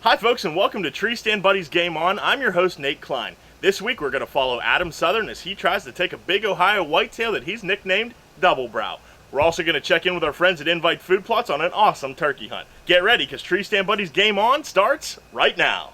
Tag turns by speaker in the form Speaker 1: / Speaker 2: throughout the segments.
Speaker 1: Hi folks, and welcome to Tree Stand Buddies Game On. I'm your host Nate Klein. This week we're going to follow Adam Sutherin as he tries to take a big Ohio whitetail that he's nicknamed Double Brow. We're also going to check in with our friends at Invite Food Plots on an awesome turkey hunt. Get ready, because Tree Stand Buddies Game On starts right now.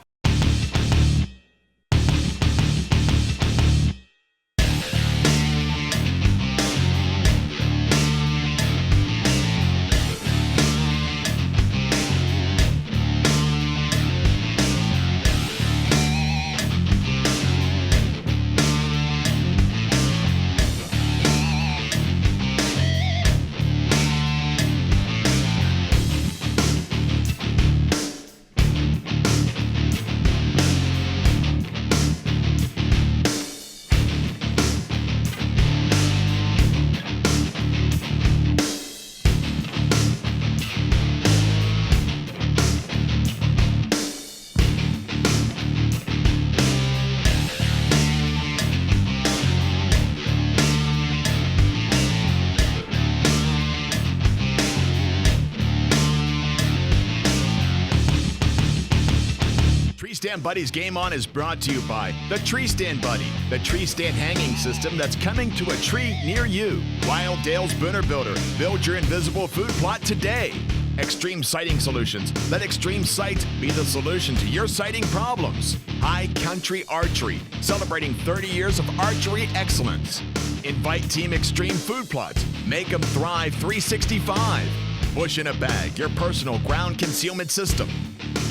Speaker 2: Tree Stand Buddies Game On is brought to you by the Tree Stand Buddy, the tree stand hanging system that's coming to a tree near you. Wild Dale's Booner Builder, build your invisible food plot today. Extreme Sighting Solutions, let extreme sights be the solution to your sighting problems. High Country Archery, celebrating 30 years of archery excellence. Invite Team Extreme Food Plots, make them thrive 365. Bush in a Bag, your personal ground concealment system.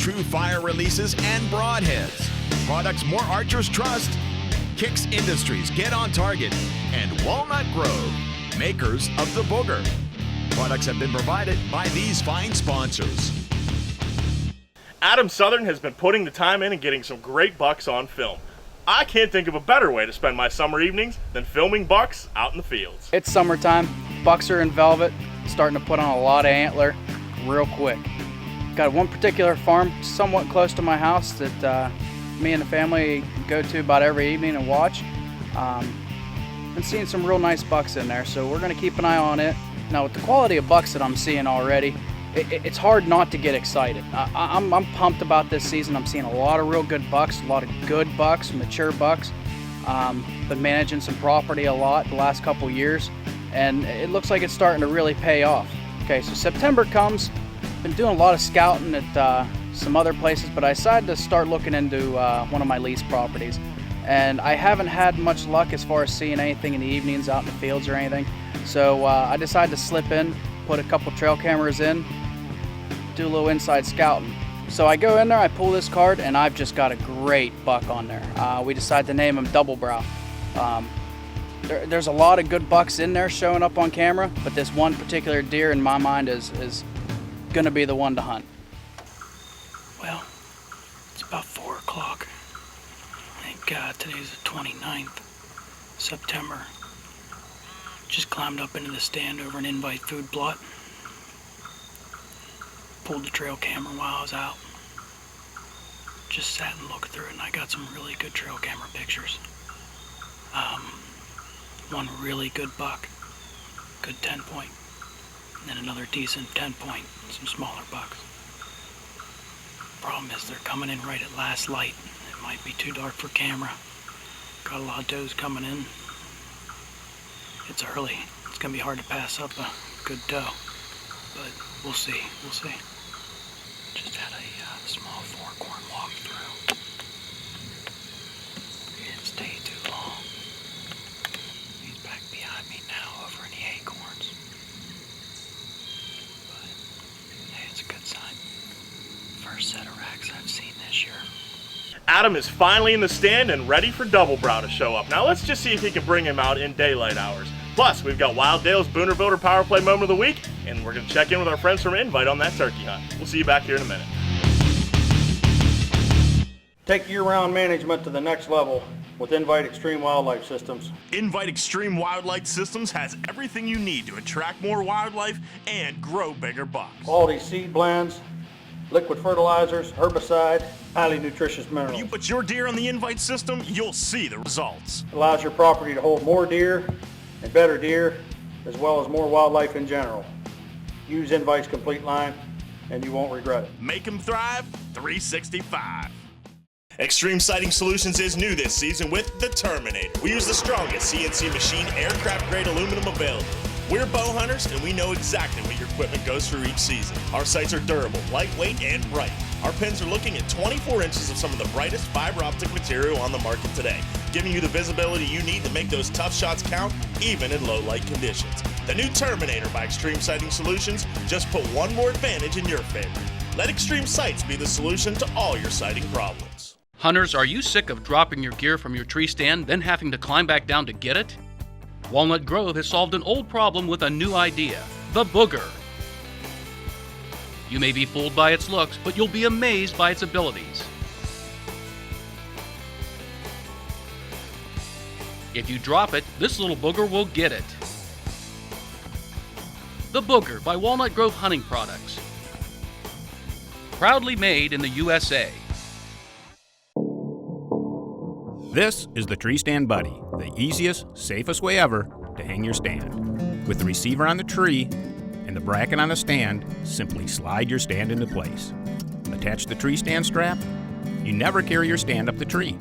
Speaker 2: True Fire Releases and Broadheads. Products more archers trust. Kicks Industries, Get on Target. And Walnut Grove, makers of the Booger. Products have been provided by these fine sponsors.
Speaker 1: Adam Sutherin has been putting the time in and getting some great bucks on film. I can't think of a better way to spend my summer evenings than filming bucks out in the fields.
Speaker 3: It's summertime, bucks are in velvet, starting to put on a lot of antler real quick. Got one particular farm somewhat close to my house that me and the family go to about every evening and watch. Been seeing some real nice bucks in there, so we're going to keep an eye on it. Now, with the quality of bucks that I'm seeing already, it's hard not to get excited. I'm pumped about this season. I'm seeing a lot of real good bucks, a lot of good bucks, mature bucks. Been managing some property a lot the last couple years, and it looks like it's starting to really pay off. Okay, so September comes. Been doing a lot of scouting at some other places, but I decided to start looking into one of my lease properties. And I haven't had much luck as far as seeing anything in the evenings out in the fields or anything. So I decided to slip in, put a couple trail cameras in, do a little inside scouting. So I go in there, I pull this card, and I've just got a great buck on there. We decided to name him Double Brow. There's a lot of good bucks in there showing up on camera, but this one particular deer in my mind is gonna be the one to hunt.
Speaker 4: Well, it's about 4 o'clock. Thank God today's the 29th September. Just climbed up into the stand over an Invite Food Plot. Pulled the trail camera while I was out. Just sat and looked through it, and I got some really good trail camera pictures. One really good buck, good 10 point. And then another decent 10 point, some smaller bucks. Problem is they're coming in right at last light. It might be too dark for camera. Got a lot of does coming in. It's early. It's gonna be hard to pass up a good doe, but we'll see. Just had a small four-corn walk through. He didn't stay too long. He's back behind me now over in the acorns. Hey, it's a good sign. First set of racks I've seen this year.
Speaker 1: Adam is finally in the stand and ready for Double Brow to show up. Now let's just see if he can bring him out in daylight hours. Plus, we've got Wild Dale's Booner Builder Power Play Moment of the Week, and we're going to check in with our friends from Invite on that turkey hunt. We'll see you back here in a minute.
Speaker 5: Take year-round management to the next level with Invite Extreme Wildlife Systems.
Speaker 1: Invite Extreme Wildlife Systems has everything you need to attract more wildlife and grow bigger bucks.
Speaker 5: Quality seed blends, liquid fertilizers, herbicide, highly nutritious minerals.
Speaker 1: You put your deer on the Invite system, you'll see the results.
Speaker 5: Allows your property to hold more deer and better deer, as well as more wildlife in general. Use Invite's complete line and you won't regret it.
Speaker 1: Make them thrive 365. Extreme Sighting Solutions is new this season with the Terminator. We use the strongest CNC machine aircraft-grade aluminum available. We're bow hunters, and we know exactly what your equipment goes through each season. Our sights are durable, lightweight, and bright. Our pins are looking at 24 inches of some of the brightest fiber optic material on the market today, giving you the visibility you need to make those tough shots count, even in low light conditions. The new Terminator by Extreme Sighting Solutions just put one more advantage in your favor. Let Extreme Sights be the solution to all your sighting problems.
Speaker 6: Hunters, are you sick of dropping your gear from your tree stand, then having to climb back down to get it? Walnut Grove has solved an old problem with a new idea, the booger. You may be fooled by its looks, but you'll be amazed by its abilities. If you drop it, this little booger will get it. The Booger by Walnut Grove Hunting Products. Proudly made in the USA.
Speaker 7: This is the Tree Stand Buddy, the easiest, safest way ever to hang your stand. With the receiver on the tree and the bracket on the stand, simply slide your stand into place. Attach the tree stand strap. You never carry your stand up the tree.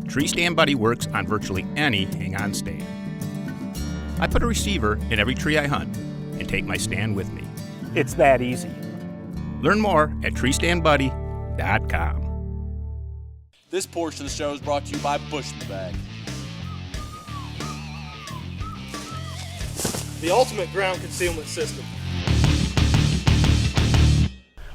Speaker 7: Tree Stand Buddy works on virtually any hang-on stand. I put a receiver in every tree I hunt and take my stand with me.
Speaker 8: It's that easy.
Speaker 7: Learn more at treestandbuddy.com.
Speaker 9: This portion of the show is brought to you by Bush Bag.
Speaker 5: The ultimate ground concealment system.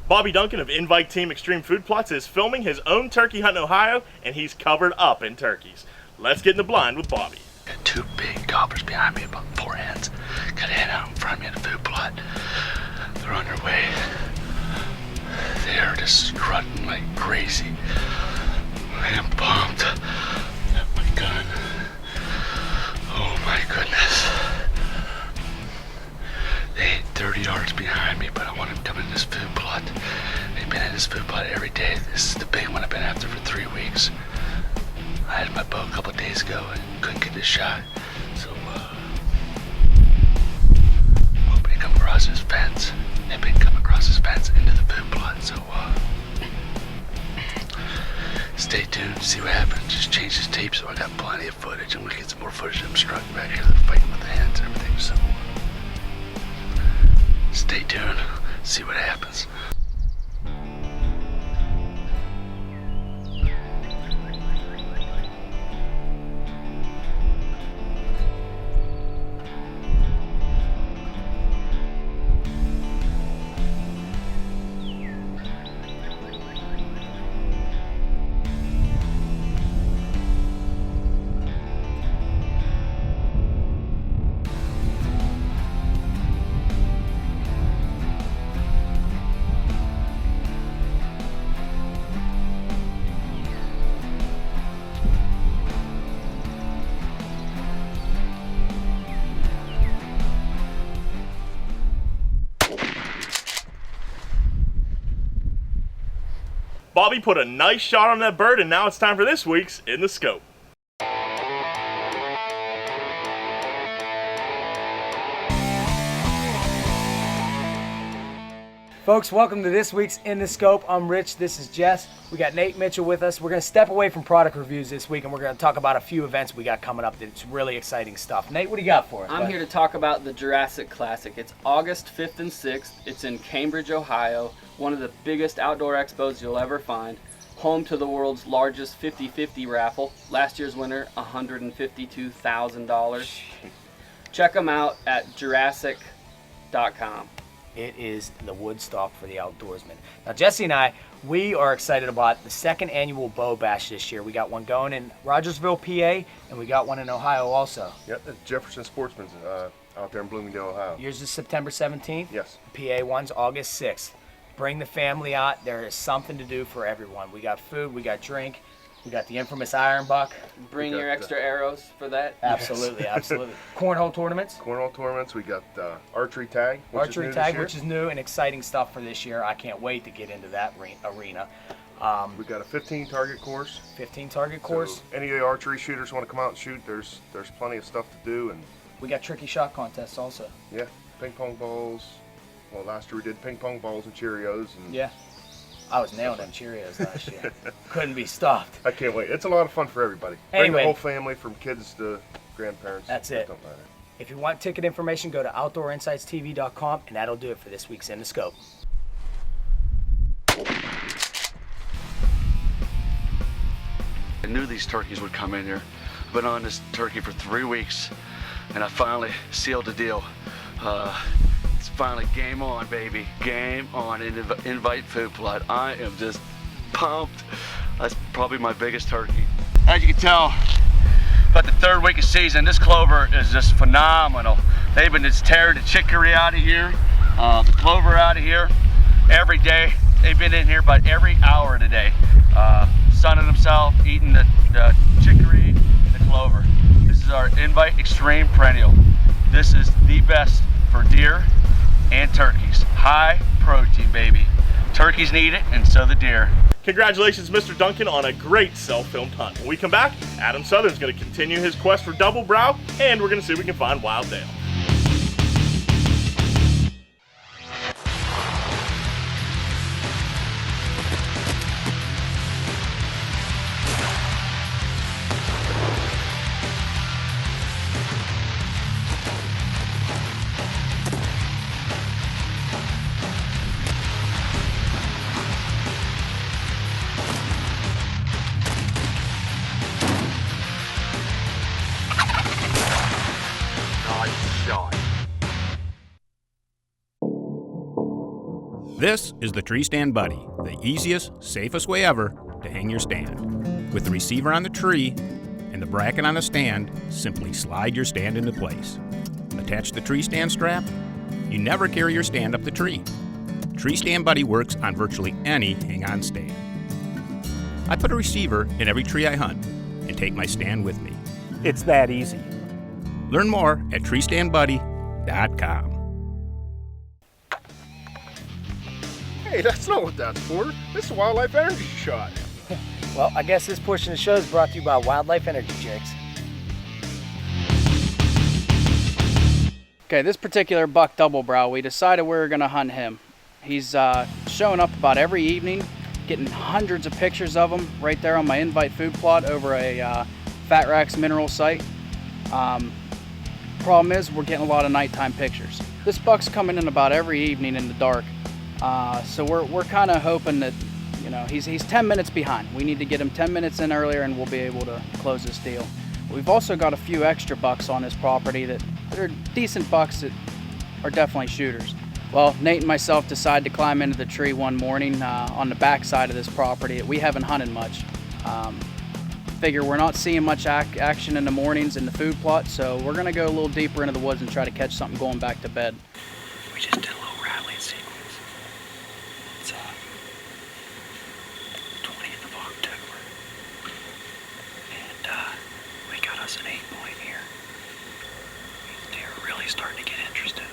Speaker 1: Bobby Duncan of Invite Team Extreme Food Plots is filming his own turkey hunt in Ohio, and he's covered up in turkeys. Let's get in the blind with Bobby.
Speaker 10: Got two big gobbers behind me, about 4 hens. Got a hen out in front of me at the food plot. They're on their way. They're just strutting like crazy. I am pumped. Got my gun. Oh my goodness. They ain't 30 yards behind me, but I want them coming in this food plot. They've been in this food plot every day. This is the big one I've been after for 3 weeks. I had my bow a couple days ago and couldn't get this shot. So, hoping to come across this fence. They've been coming across this fence into the food plot, so, stay tuned, see what happens. Just change this tape so I got plenty of footage. I'm gonna get some more footage of them strutting back here. They're fighting with the hens and everything, so stay tuned, see what happens.
Speaker 1: Bobby put a nice shot on that bird, and now it's time for this week's In the Scope.
Speaker 11: Folks, welcome to this week's In the Scope. I'm Rich, this is Jess. We got Nate Mitchell with us. We're going to step away from product reviews this week, and we're going to talk about a few events we got coming up that's really exciting stuff. Nate, what do you got for us?
Speaker 12: I'm here to talk about the Jurassic Classic. It's August 5th and 6th. It's in Cambridge, Ohio, one of the biggest outdoor expos you'll ever find. Home to the world's largest 50-50 raffle. Last year's winner, $152,000. Check them out at Jurassic.com.
Speaker 11: It is the Woodstock for the outdoorsman. Now, Jesse and I, we are excited about the second annual Bow Bash this year. We got one going in Rogersville, PA, and we got one in Ohio also.
Speaker 13: Yep, at Jefferson Sportsman's out there in Bloomingdale, Ohio.
Speaker 11: Yours is September 17th?
Speaker 13: Yes.
Speaker 11: PA one's August 6th. Bring the family out. There is something to do for everyone. We got food, we got drink, we got the infamous iron buck.
Speaker 12: Bring your extra arrows for that.
Speaker 11: Absolutely, absolutely. Cornhole tournaments.
Speaker 13: Cornhole tournaments. We got archery tag.
Speaker 11: Which is new and exciting stuff for this year. I can't wait to get into that arena.
Speaker 13: We got a 15 target course.
Speaker 11: 15 target course.
Speaker 13: So any of the archery shooters want to come out and shoot, there's plenty of stuff to do. And
Speaker 11: we got tricky shot contests also.
Speaker 13: Yeah, ping pong balls. Well, last year we did ping pong balls and Cheerios. And
Speaker 11: Yeah. I was nailing them Cheerios last year. Couldn't be stopped.
Speaker 13: I can't wait. It's a lot of fun for everybody. Bring
Speaker 11: Anyway.
Speaker 13: the whole family, from kids to grandparents.
Speaker 11: That's it.
Speaker 13: Don't matter.
Speaker 11: If you want ticket information, go to OutdoorInsightsTV.com, and that'll do it for this week's In the Scope.
Speaker 10: I knew these turkeys would come in here. I've been on this turkey for 3 weeks, and I finally sealed the deal. It's finally game on, baby. Game on. Invite food plot. I am just pumped. That's probably my biggest turkey. As you can tell, about the 3rd week of season, this clover is just phenomenal. They've been just tearing the chicory out of here, the clover out of here every day. They've been in here about every hour of the day, sunning themselves, eating the chicory and the clover. This is our Invite Extreme Perennial. This is the best for deer and turkeys. High protein, baby. Turkeys need it, and so the deer.
Speaker 1: Congratulations, Mr. Duncan, on a great self-filmed hunt. When we come back, Adam Sutherin is going to continue his quest for Double Brow, and we're going to see if we can find Wild Dale.
Speaker 7: This is the Tree Stand Buddy, the easiest, safest way ever to hang your stand. With the receiver on the tree and the bracket on the stand, simply slide your stand into place. Attach the tree stand strap. You never carry your stand up the tree. Tree Stand Buddy works on virtually any hang-on stand. I put a receiver in every tree I hunt and take my stand with me.
Speaker 8: It's that easy.
Speaker 7: Learn more at treestandbuddy.com.
Speaker 14: Hey, that's not what that's for. This is a Wildlife Energy Shot.
Speaker 11: Well, I guess this portion of the show is brought to you by Wildlife Energy Drinks.
Speaker 3: Okay, this particular buck Double Brow, we decided we were going to hunt him. He's showing up about every evening, getting hundreds of pictures of him right there on my invite food plot over a Fat Racks mineral site. Problem is, we're getting a lot of nighttime pictures. This buck's coming in about every evening in the dark. So we're kind of hoping that, you know, he's 10 minutes behind. We need to get him 10 minutes in earlier and we'll be able to close this deal. We've also got a few extra bucks on this property that are decent bucks that are definitely shooters. Well, Nate and myself decided to climb into the tree one morning on the back side of this property that we haven't hunted much. Figure we're not seeing much action in the mornings in the food plot, so we're gonna go a little deeper into the woods and try to catch something going back to bed.
Speaker 4: We just did a little rattling sequence. It's 20th of October. And we got us an 8-point here. These deer are really starting to get interested.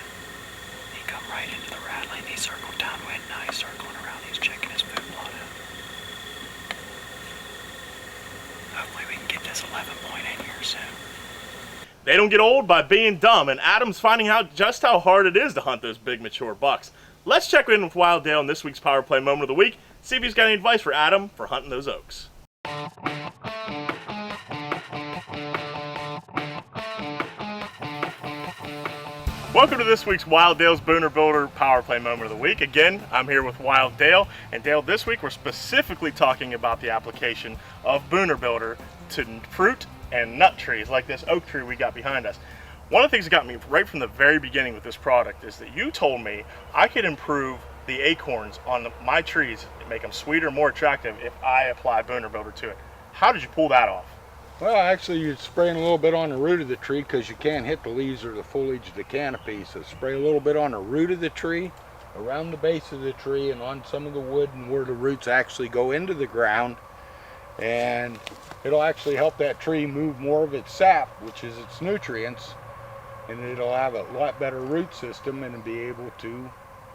Speaker 4: He come right into the rattling. He circled downwind. Now he's circling around. He's checking his food plot out. Hopefully we can get this 11-point in here soon.
Speaker 1: They don't get old by being dumb, and Adam's finding out just how hard it is to hunt those big mature bucks. Let's check in with Wild Dale in this week's Power Play Moment of the Week, see if he's got any advice for Adam for hunting those oaks. Welcome to this week's Wild Dale's Booner Builder Power Play Moment of the Week. Again, I'm here with Wild Dale, and Dale, this week we're specifically talking about the application of Booner Builder to fruit and nut trees like this oak tree we got behind us. One of the things that got me right from the very beginning with this product is that you told me I could improve the acorns on my trees and make them sweeter, more attractive if I apply Booner Builder to it. How did you pull that off?
Speaker 14: Well, actually, you're spraying a little bit on the root of the tree because you can't hit the leaves or the foliage of the canopy. So spray a little bit on the root of the tree, around the base of the tree, and on some of the wood and where the roots actually go into the ground. And it'll actually help that tree move more of its sap, which is its nutrients, and it'll have a lot better root system and be able to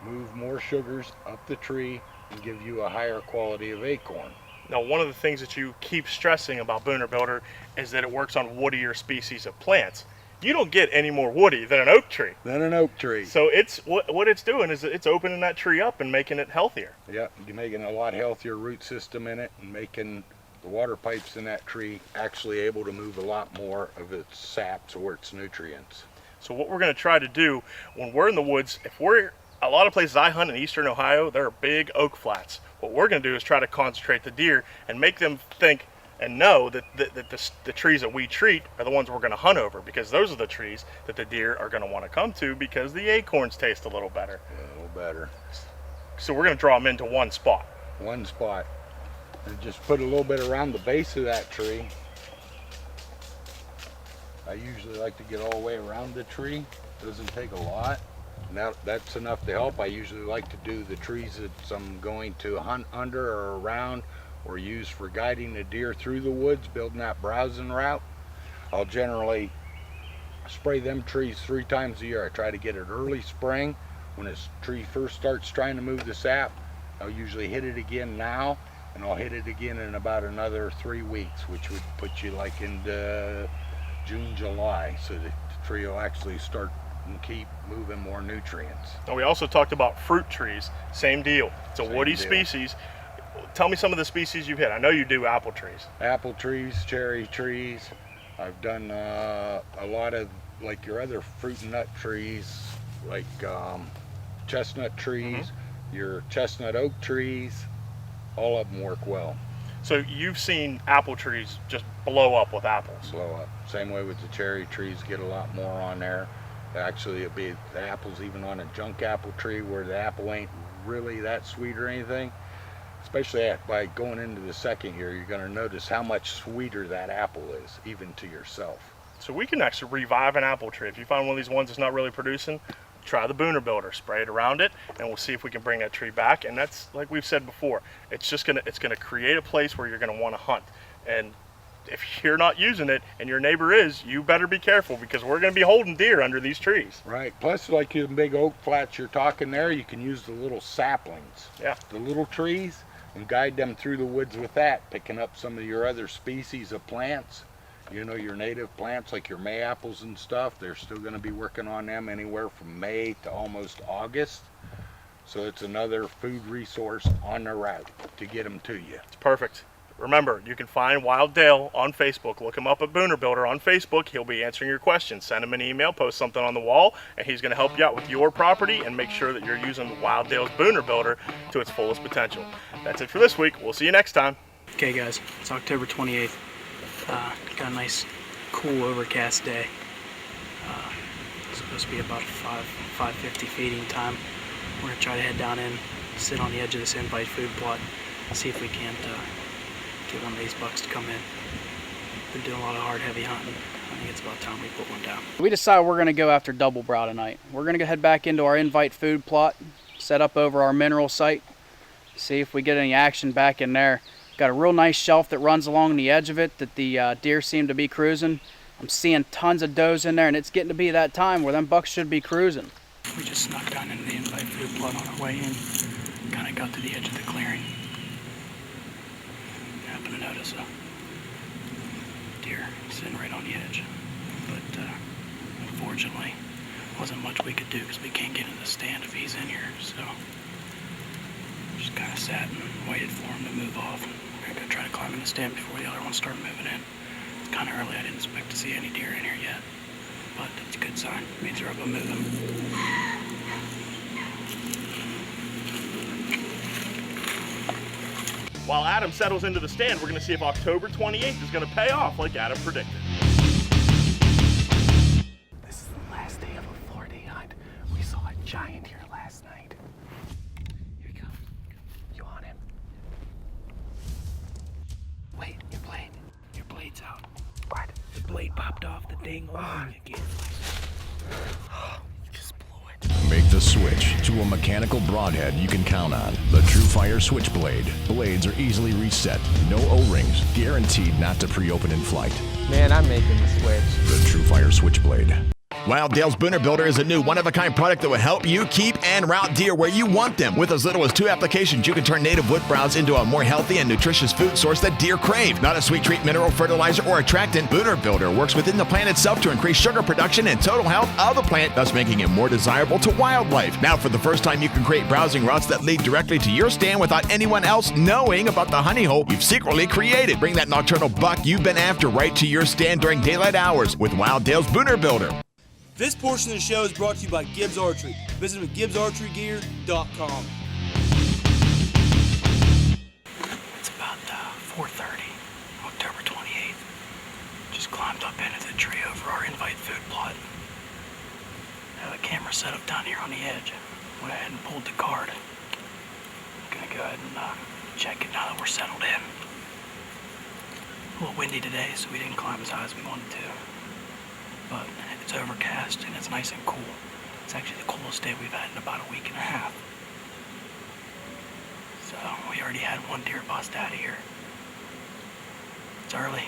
Speaker 14: move more sugars up the tree and give you a higher quality of acorn.
Speaker 1: Now, one of the things that you keep stressing about Booner Builder is that it works on woodier species of plants. you don't get any more woody than an oak tree.
Speaker 14: So
Speaker 1: it's what it's doing is it's opening that tree up and making it healthier.
Speaker 14: Yeah, you're making a lot healthier root system in it and making the water pipes in that tree actually able to move a lot more of its saps or its nutrients.
Speaker 1: So what we're going to try to do when we're in the woods, a lot of places I hunt in eastern Ohio, there are big oak flats. What we're going to do is try to concentrate the deer and make them think and know that the trees that we treat are the ones we're going to hunt over, because those are the trees that the deer are going to want to come to because the acorns taste a little better.
Speaker 14: A little better.
Speaker 1: So we're going to draw them into one spot.
Speaker 14: One spot. And just put a little bit around the base of that tree. I usually like to get all the way around the tree. Doesn't take a lot. Now that's enough to help. I usually like to do the trees that I'm going to hunt under or around, or use for guiding the deer through the woods, building that browsing route. I'll generally spray them trees 3 times a year. I try to get it early spring when this tree first starts trying to move the sap. I'll usually hit it again now, and I'll hit it again in about another 3 weeks, which would put you like into June, July, so that the tree will actually start and keep moving more nutrients.
Speaker 1: And we also talked about fruit trees. Same deal. It's a woody species. Tell me some of the species you've hit. I know you do apple trees.
Speaker 14: Apple trees, cherry trees. I've done a lot of like your other fruit and nut trees, like chestnut trees, your chestnut oak trees. All of them work well.
Speaker 1: So you've seen apple trees just blow up with apples.
Speaker 14: Blow up. Same way with the cherry trees, get a lot more on there. Actually, it'll be the apples even on a junk apple tree where the apple ain't really that sweet or anything. Especially by going into the second year, you're going to notice how much sweeter that apple is, even to yourself.
Speaker 1: So we can actually revive an apple tree. If you find one of these ones that's not really producing, try the Booner Builder, spray it around it, and we'll see if we can bring that tree back. And that's, like we've said before, it's gonna create a place where you're gonna want to hunt. And if you're not using it and your neighbor is, you better be careful, because we're gonna be holding deer under these trees.
Speaker 14: Right. Plus, like the big oak flats you're talking there, you can use the little saplings.
Speaker 1: Yeah.
Speaker 14: The little trees, and guide them through the woods with that, picking up some of your other species of plants. You know, your native plants like your May-apples and stuff, they're still going to be working on them anywhere from May to almost August. So it's another food resource on the route to get them to you.
Speaker 1: It's perfect. Remember, you can find Wild Dale on Facebook. Look him up at Booner Builder on Facebook. He'll be answering your questions. Send him an email, post something on the wall, and he's going to help you out with your property and make sure that you're using Wild Dale's Booner Builder to its fullest potential. That's it for this week. We'll see you next time.
Speaker 4: Okay guys, it's October 28th. Got a nice, cool, overcast day. It's supposed to be about 5:50 feeding time. We're going to try to head down in, sit on the edge of this invite food plot, and see if we can't get one of these bucks to come in. Been doing a lot of hard, heavy hunting. I think it's about time we put one down.
Speaker 3: We decided we're going to go after double brow tonight. We're going to head back into our invite food plot, set up over our mineral site, see if we get any action back in there. Got a real nice shelf that runs along the edge of it that the deer seem to be cruising. I'm seeing tons of does in there, and it's getting to be that time where them bucks should be cruising.
Speaker 4: We just snuck down into the invite food plot on our way in. Kind of got to the edge of the clearing. Happened to notice a deer sitting right on the edge. But unfortunately, wasn't much we could do because we can't get in the stand if he's in here. So just kind of sat and waited for him to move off. We're going to try to climb in the stand before the other ones start moving in. It's kind of early. I didn't expect to see any deer in here yet. But it's a good sign. It means they're up and moving.
Speaker 1: While Adam settles into the stand, we're going to see if October 28th is going to pay off like Adam predicted.
Speaker 8: This is the last day of a 4-day hunt. We saw a giant here last night. Here he comes. You on him? Wait, your blade. Your blade's out. What?
Speaker 4: The blade popped off the dang horn again.
Speaker 2: Make the switch to a mechanical broadhead you can count on. The TrueFire Switchblade. Blades are easily reset. No O-rings. Guaranteed not to pre-open in flight.
Speaker 8: Man, I'm making the switch.
Speaker 2: The TrueFire Switchblade. Wild Dale's Booner Builder is a new one-of-a-kind product that will help you keep and route deer where you want them. With as little as 2 applications, you can turn native wood browse into a more healthy and nutritious food source that deer crave. Not a sweet treat, mineral, fertilizer, or attractant, Booner Builder works within the plant itself to increase sugar production and total health of the plant, thus making it more desirable to wildlife. Now, for the first time, you can create browsing routes that lead directly to your stand without anyone else knowing about the honey hole you've secretly created. Bring that nocturnal buck you've been after right to your stand during daylight hours with Wild Dale's Booner Builder.
Speaker 9: This portion of the show is brought to you by Gibbs Archery. Visit them at GibbsArcheryGear.com.
Speaker 4: It's about 4:30, October 28th. Just climbed up into the tree over our invite food plot. I have a camera set up down here on the edge. Went ahead and pulled the card. I'm gonna go ahead and check it now that we're settled in. A little windy today, so we didn't climb as high as we wanted to. But it's overcast and it's nice and cool. It's actually the coolest day we've had in about a week and a half. So we already had one deer bust out of here. It's early.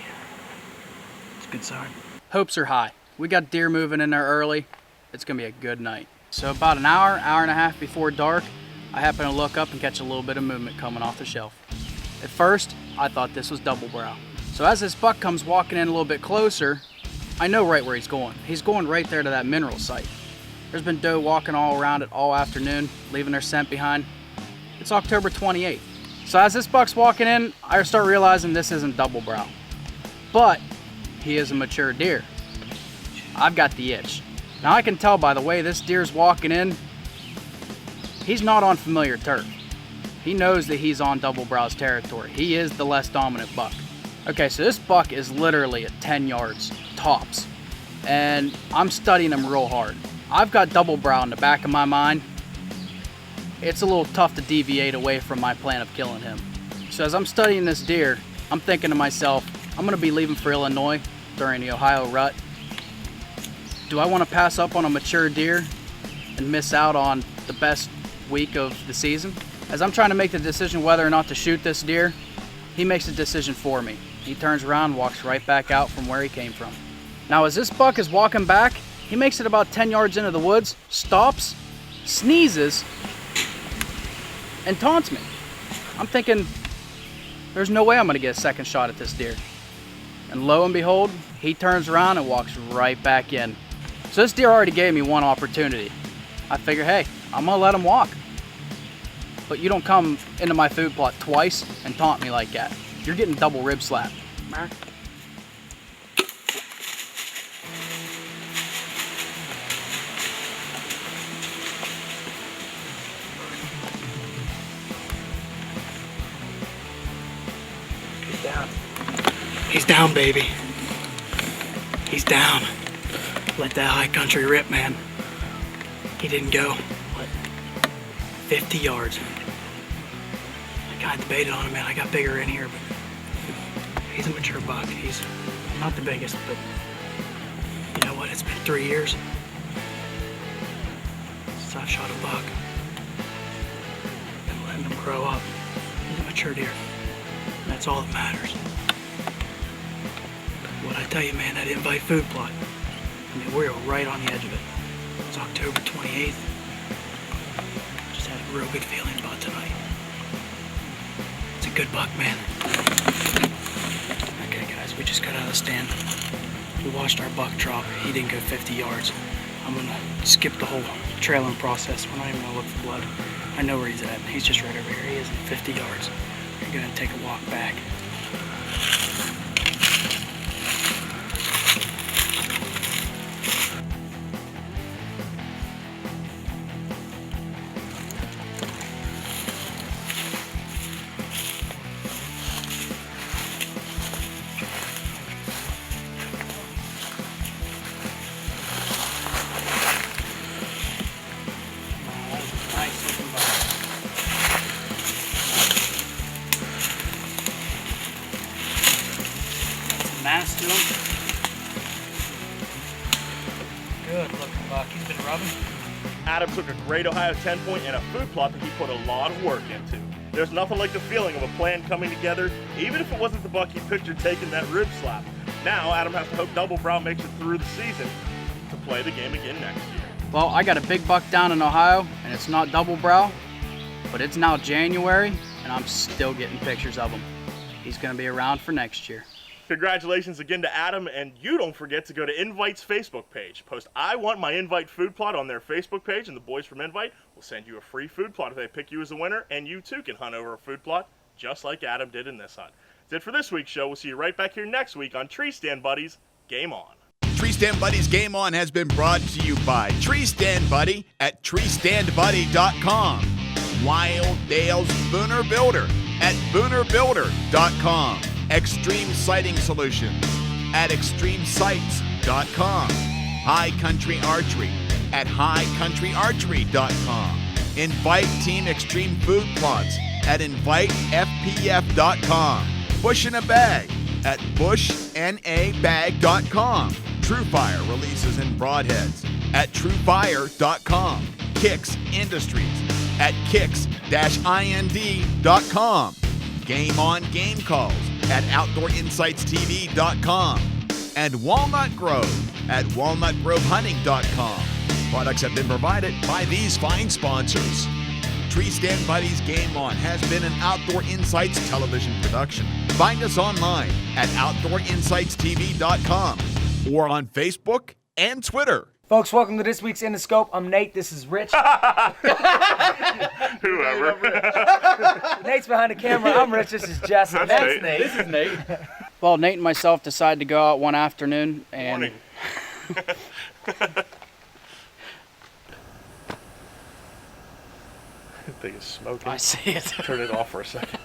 Speaker 4: It's a good sign.
Speaker 3: Hopes are high. We got deer moving in there early. It's gonna be a good night. So about an hour and a half before dark, I happen to look up and catch a little bit of movement coming off the shelf. At first, I thought this was double brow. So as this buck comes walking in a little bit closer, I know right where he's going. He's going right there to that mineral site. There's been doe walking all around it all afternoon, leaving their scent behind. It's October 28th. So as this buck's walking in, I start realizing this isn't double brow. But he is a mature deer. I've got the itch. Now I can tell by the way this deer's walking in, he's not on familiar turf. He knows that he's on double brow's territory. He is the less dominant buck. Okay, so this buck is literally at 10 yards tops, and I'm studying him real hard. I've got double brow in the back of my mind. It's a little tough to deviate away from my plan of killing him. So as I'm studying this deer, I'm thinking to myself, I'm gonna be leaving for Illinois during the Ohio rut. Do I want to pass up on a mature deer and miss out on the best week of the season? As I'm trying to make the decision whether or not to shoot this deer, he makes the decision for me. He turns around and walks right back out from where he came from. Now as this buck is walking back, he makes it about 10 yards into the woods, stops, sneezes, and taunts me. I'm thinking, there's no way I'm gonna get a second shot at this deer. And lo and behold, he turns around and walks right back in. So this deer already gave me one opportunity. I figure, hey, I'm gonna let him walk. But you don't come into my food plot twice and taunt me like that. You're getting double rib slap.
Speaker 4: He's down. He's down, baby. He's down. Let that high country rip, man. He didn't go, what, 50 yards. I kind of debated on him, man. I got bigger in here, but he's a mature buck. He's not the biggest, but you know what? It's been 3 years since I've shot a buck. And letting him grow up. He's a mature deer. And that's all that matters. What I tell you, man, that invite food plot, I mean, we're right on the edge of it. It's October 28th. Just had a real good feeling about tonight. It's a good buck, man. Okay, guys, we just got out of the stand. We watched our buck drop. He didn't go 50 yards. I'm gonna skip the whole trailing process. We're not even gonna look for blood. I know where he's at. He's just right over here. He is at 50 yards. We're gonna take a walk back. Mass to him. Good looking buck. He's been rubbing.
Speaker 1: Adam took a great Ohio 10-point and a food plot that he put a lot of work into. There's nothing like the feeling of a plan coming together, even if it wasn't the buck he pictured taking that rib slap. Now Adam has to hope Double Brow makes it through the season. to play the game again next year.
Speaker 3: Well, I got a big buck down in Ohio, and it's not double brow, but it's now January, and I'm still getting pictures of him. He's going to be around for next year.
Speaker 1: Congratulations again to Adam, and you don't forget to go to Invite's Facebook page. Post "I want my Invite food plot" on their Facebook page, and the boys from Invite will send you a free food plot if they pick you as a winner, and you too can hunt over a food plot just like Adam did in this hunt. That's it for this week's show. We'll see you right back here next week on Tree Stand Buddies. Game on.
Speaker 2: Tree Stand Buddies Game On has been brought to you by Tree Stand Buddy at treestandbuddy.com. Wild Dale's Booner Builder at boonerbuilder.com. Extreme Sighting Solutions at extremesights.com. High Country Archery at highcountryarchery.com. Invite Team Extreme Food Plots at invitefpf.com. Bush in a Bag at bushnabag.com. TrueFire releases and broadheads at truefire.com. Kicks Industries at kicks-ind.com. Game On Game Calls at OutdoorInsightsTV.com, and Walnut Grove at WalnutGroveHunting.com. Products have been provided by these fine sponsors. Tree Stand Buddies Game On has been an Outdoor Insights television production. Find us online at OutdoorInsightsTV.com or on Facebook and Twitter.
Speaker 11: Folks, welcome to this week's In the Scope. I'm Nate. This is Rich.
Speaker 1: Whoever.
Speaker 11: Nate's behind the camera. I'm Rich. This is Jess.
Speaker 1: That's Nate.
Speaker 11: This is Nate.
Speaker 3: Well, Nate and myself decided to go out one afternoon and...
Speaker 1: Morning. Thing is smoking.
Speaker 3: I see it.
Speaker 1: Turn it off for a second.